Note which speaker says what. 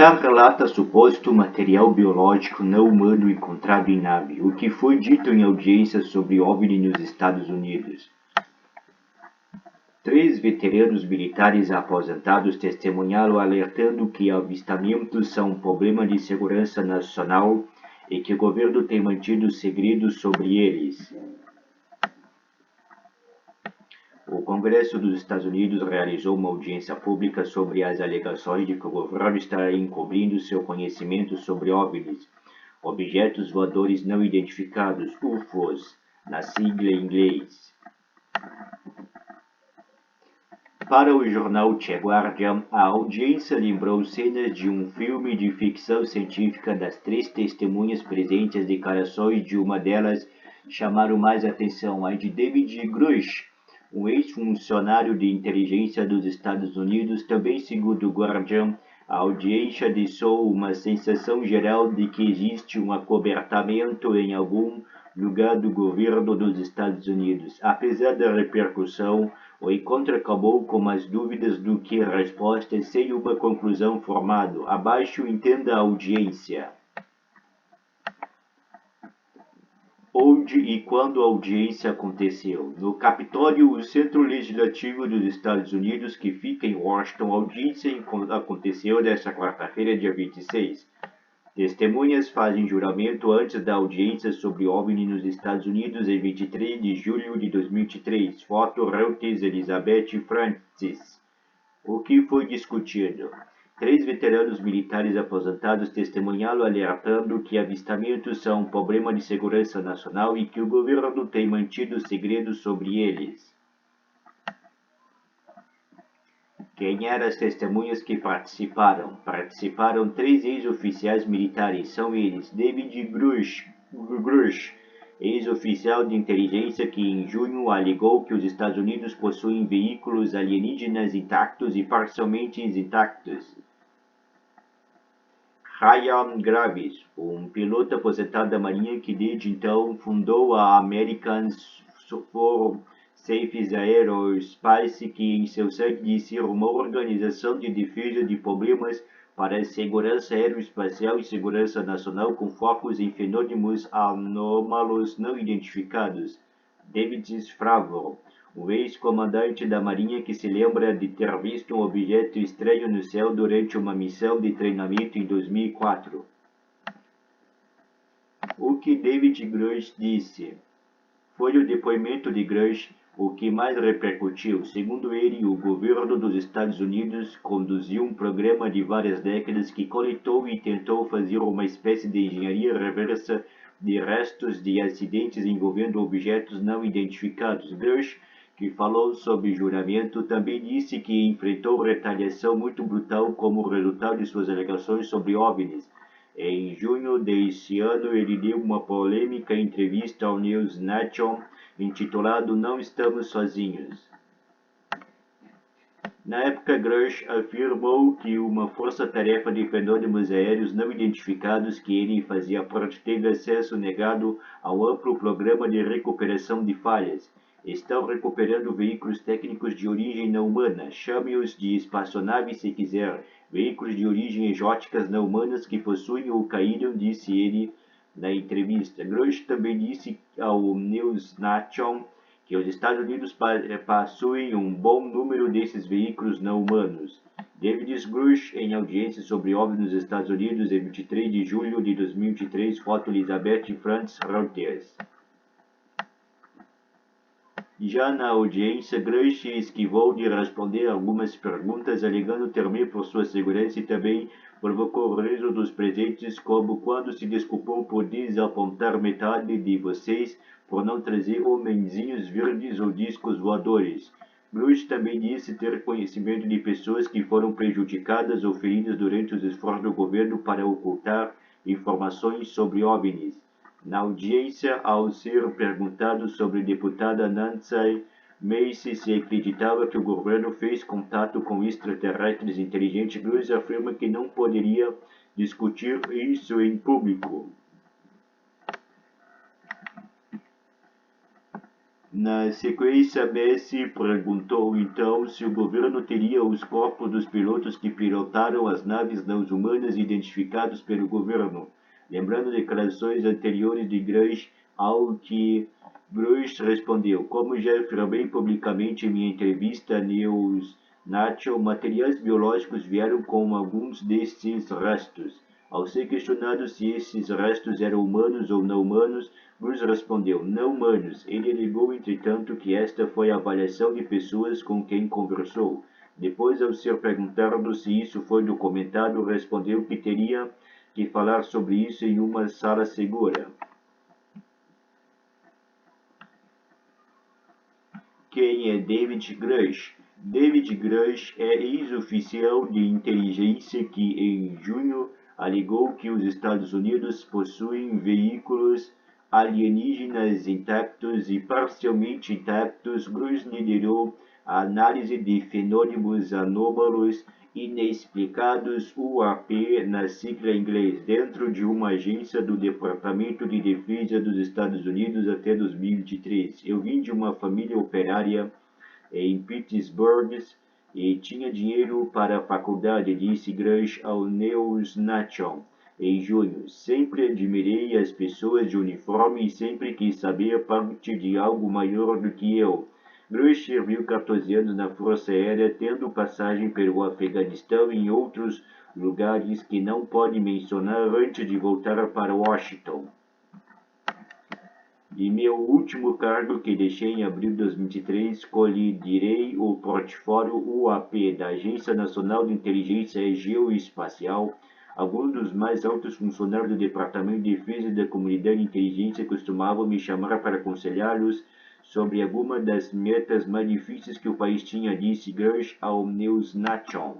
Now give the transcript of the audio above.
Speaker 1: militar relata suposto material biológico não humano encontrado em nave, o que foi dito em audiência sobre OVNI nos Estados Unidos. 3 veteranos militares aposentados testemunharam alertando que avistamentos são um problema de segurança nacional e que o governo tem mantido segredos sobre eles. O Congresso dos Estados Unidos realizou uma audiência pública sobre as alegações de que o governo está encobrindo seu conhecimento sobre OVNIs, objetos voadores não identificados, UFOs, na sigla em inglês. Para o jornal The Guardian, a audiência lembrou cenas de um filme de ficção científica das 3 testemunhas presentes. Declarações de uma delas chamaram mais atenção, a de David Grush, um ex-funcionário de inteligência dos Estados Unidos. Também, segundo o Guardian, a audiência deixou uma sensação geral de que existe um acobertamento em algum lugar do governo dos Estados Unidos. Apesar da repercussão, o encontro acabou com mais dúvidas do que respostas, sem uma conclusão formada. Abaixo, entenda a audiência. Onde e quando a audiência aconteceu? No Capitólio, o Centro Legislativo dos Estados Unidos, que fica em Washington. A audiência aconteceu nesta quarta-feira, dia 26. Testemunhas fazem juramento antes da audiência sobre OVNI nos Estados Unidos em 23 de julho de 2003. Foto Reuters, Elizabeth Francis. O que foi discutido? 3 veteranos militares aposentados testemunharam alertando que avistamentos são um problema de segurança nacional e que o governo tem mantido segredos sobre eles. Quem eram as testemunhas que participaram? Participaram 3 ex-oficiais militares. São eles: David Grush, ex-oficial de inteligência que em junho alegou que os Estados Unidos possuem veículos alienígenas intactos e parcialmente intactos. Ryan Graves, um piloto aposentado da Marinha que desde então fundou a American Forces Aerospace, que em seu site diz ser uma organização de defesa de problemas para a segurança aeroespacial e segurança nacional com focos em fenômenos anômalos não identificados. David Fravor, um ex-comandante da Marinha que se lembra de ter visto um objeto estranho no céu durante uma missão de treinamento em 2004. O que David Grush disse? Foi o depoimento de Grush o que mais repercutiu. Segundo ele, o governo dos Estados Unidos conduziu um programa de várias décadas que coletou e tentou fazer uma espécie de engenharia reversa de restos de acidentes envolvendo objetos não identificados. Grush, que falou sob juramento, também disse que enfrentou retaliação muito brutal como resultado de suas alegações sobre OVNIs. Em junho deste ano, ele deu uma polêmica entrevista ao News Nation intitulado Não Estamos Sozinhos. Na época, Grush afirmou que uma força-tarefa de fenômenos aéreos não identificados que ele fazia parte teve acesso negado ao amplo programa de recuperação de falhas. Estão recuperando veículos técnicos de origem não humana, chame-os de espaçonaves se quiser, veículos de origem exóticas não humanas que possuem ou caíram, disse ele na entrevista. Grush também disse ao News Nation que os Estados Unidos possuem um bom número desses veículos não humanos. David Grush, em audiência sobre OVNI nos Estados Unidos, em 23 de julho de 2023, foto Elizabeth Francis, Reuters. Já na audiência, Grush esquivou de responder algumas perguntas, alegando temer por sua segurança e também provocou o riso dos presentes, como quando se desculpou por desapontar metade de vocês por não trazer homenzinhos verdes ou discos voadores. Grush também disse ter conhecimento de pessoas que foram prejudicadas ou feridas durante os esforços do governo para ocultar informações sobre OVNIs. Na audiência, ao ser perguntado sobre a deputada Nancy Macy se acreditava que o governo fez contato com extraterrestres inteligentes, Grush afirma que não poderia discutir isso em público. Na sequência, Messi perguntou então se o governo teria os corpos dos pilotos que pilotaram as naves não humanas identificados pelo governo, lembrando declarações anteriores de Grush, ao que Grush respondeu: como já afirmei publicamente em minha entrevista a News Nacho, materiais biológicos vieram com alguns desses restos. Ao ser questionado se esses restos eram humanos ou não humanos, Bruce respondeu: não humanos. Ele alegou, entretanto, que esta foi a avaliação de pessoas com quem conversou. Depois, ao ser perguntado se isso foi documentado, respondeu que teria que falar sobre isso em uma sala segura. Quem é David Grush? David Grush é ex-oficial de inteligência que, em junho, alegou que os Estados Unidos possuem veículos alienígenas intactos e parcialmente intactos. Grush liderou a análise de fenômenos anômalos inexplicados UAP na sigla em inglês, dentro de uma agência do Departamento de Defesa dos Estados Unidos até 2023. Eu vim de uma família operária em Pittsburgh e tinha dinheiro para a faculdade, disse Grush ao News Nation em junho. Sempre admirei as pessoas de uniforme e sempre quis saber parte de algo maior do que eu. Grush serviu 14 anos na Força Aérea, tendo passagem pelo Afeganistão e em outros lugares que não pode mencionar antes de voltar para Washington. De meu último cargo que deixei em abril de 2023, colidirei o portfólio UAP da Agência Nacional de Inteligência Geoespacial. Alguns dos mais altos funcionários do Departamento de Defesa e da Comunidade de Inteligência costumavam me chamar para aconselhá-los sobre algumas das metas mais difíceis que o país tinha, disse Grush ao News Nation.